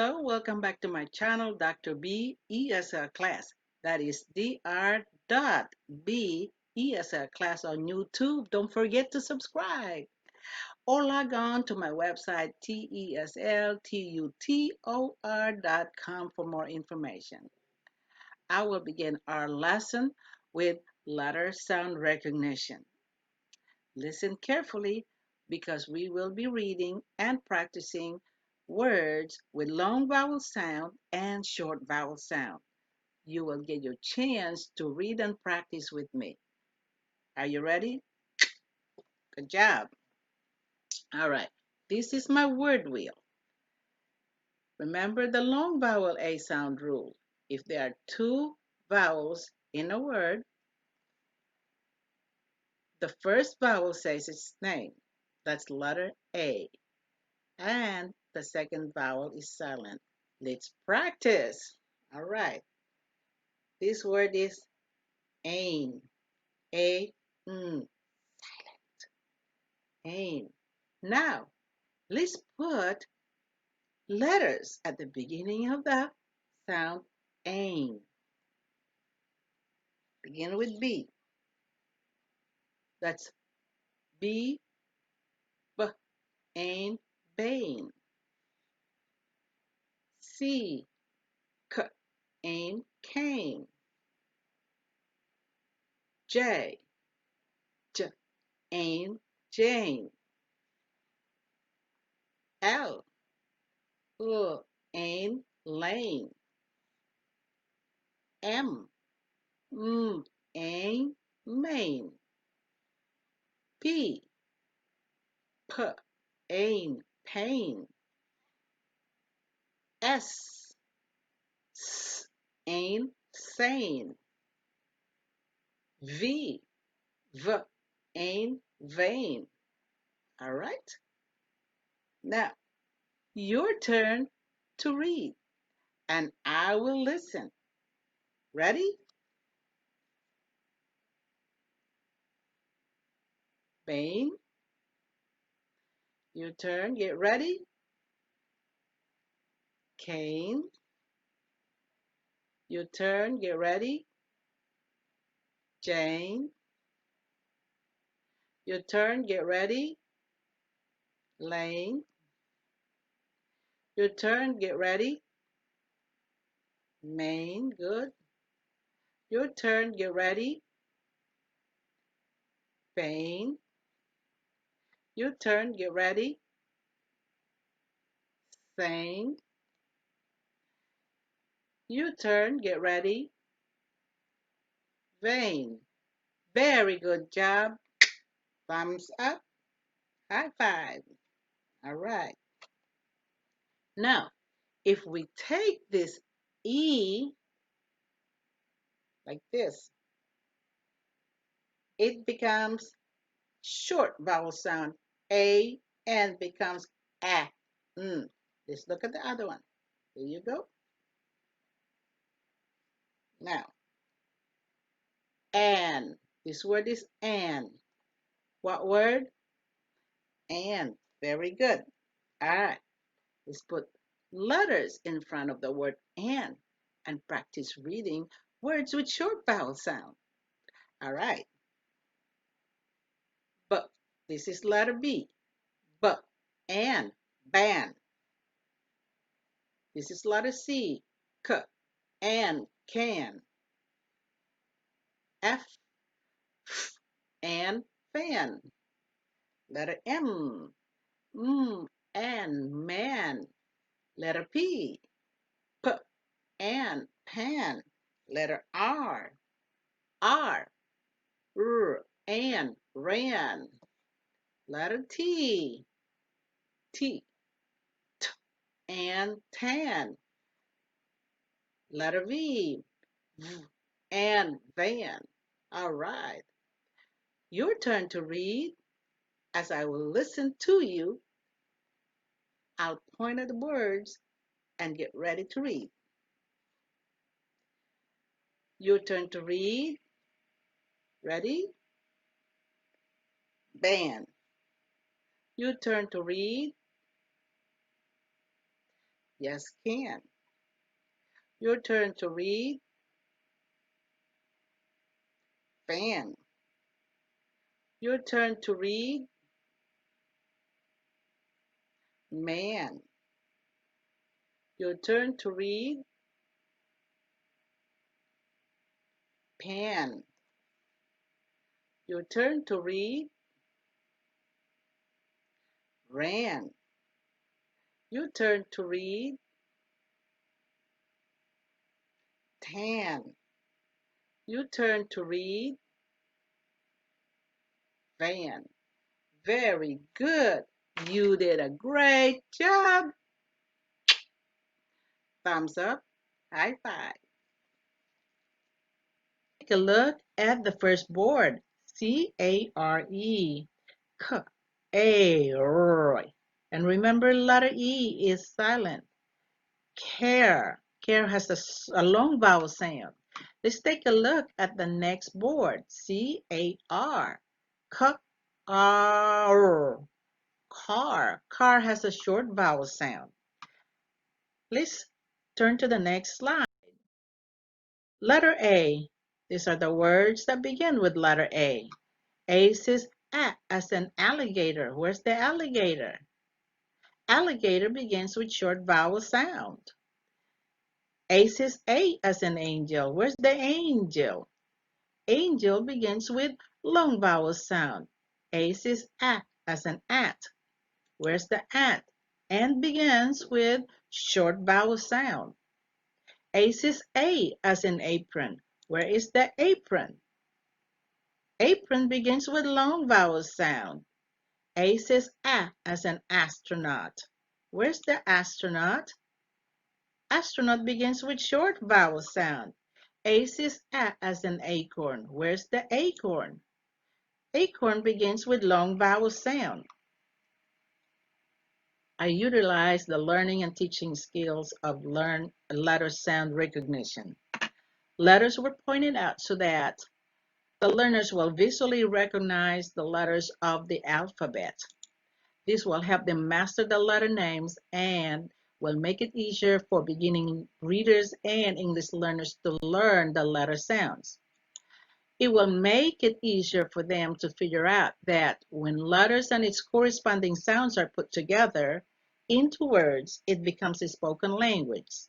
Hello, welcome back to my channel, Dr. B ESL class. That is Dr. ESL class on YouTube. Don't forget to subscribe or log on to my website, tesltutor.com for more information. I will begin our lesson with letter sound recognition. Listen carefully because we will be reading and practicing words with long vowel sound and short vowel sound. You will get your chance to read and practice with me. Are you ready? Good job. All right. This is my word wheel. Remember the long vowel A sound rule. If there are two vowels in a word, the first vowel says its name. That's letter A. And the second vowel is silent. Let's practice. All right. This word is aim. A, mm, aim. Now, let's put letters at the beginning of the sound aim. Begin with B. That's B, B, ain, bane. C, K, ain, cane. J, J, ain, Jane. L, ain, lane. M, ain, main. P, P, ain, pain. S, S, ain, sane. V, V, ain, vain. All right. Now, your turn to read, and I will listen. Ready? Bane, your turn. Get ready. Cane, your turn. Get ready. Jane, your turn. Get ready. Lane, your turn. Get ready. Main, good. Your turn. Get ready. Bane, your turn. Get ready. Sane, your turn. Get ready. Vain. Very good job. Thumbs up. High five. All right. Now, if we take this E like this, it becomes short vowel sound A and becomes A. Let's look at the other one. Here you go. Now, and. This word is and. What word? And. Very good. All right. Let's put letters in front of the word and practice reading words with short vowel sound. All right. But this is letter B. But and ban. This is letter C. K and can. F, f and fan. Letter M. And man. Letter P. P and pan. Letter R. R. And ran. Letter T. T. T and tan. Letter V. V and van. All right. Your turn to read. As I will listen to you, I'll point at the words and get ready to read. Your turn to read. Ready? Ban. Your turn to read. Yes, can. Your turn to read fan. Your turn to read man. Your turn to read pan. Your turn to read ran. Your turn to read tan. Your turn to read van. Very good. You did a great job. Thumbs up. High five. Take a look at the first board. C-A-R-E. C-A-R. And remember, letter E is silent. Care. Care has a long vowel sound. Let's take a look at the next board. C-A-R. C-A-R. Car. Car has a short vowel sound. Let's turn to the next slide. Letter A. These are the words that begin with letter A. A says as an alligator. Where's the alligator? Alligator begins with short vowel sound. A says A as an angel. Where's the angel? Angel begins with long vowel sound. A says A as an at. Where's the at? And begins with short vowel sound. A says A as in apron. Where is the apron? Apron begins with long vowel sound. A says A as an astronaut. Where's the astronaut? Astronaut begins with short vowel sound. A says A as an acorn. Where's the acorn? Acorn begins with long vowel sound. I utilize the learning and teaching skills of letter sound recognition. Letters were pointed out so that the learners will visually recognize the letters of the alphabet. This will help them master the letter names and will make it easier for beginning readers and English learners to learn the letter sounds. It will make it easier for them to figure out that when letters and its corresponding sounds are put together into words, it becomes a spoken language.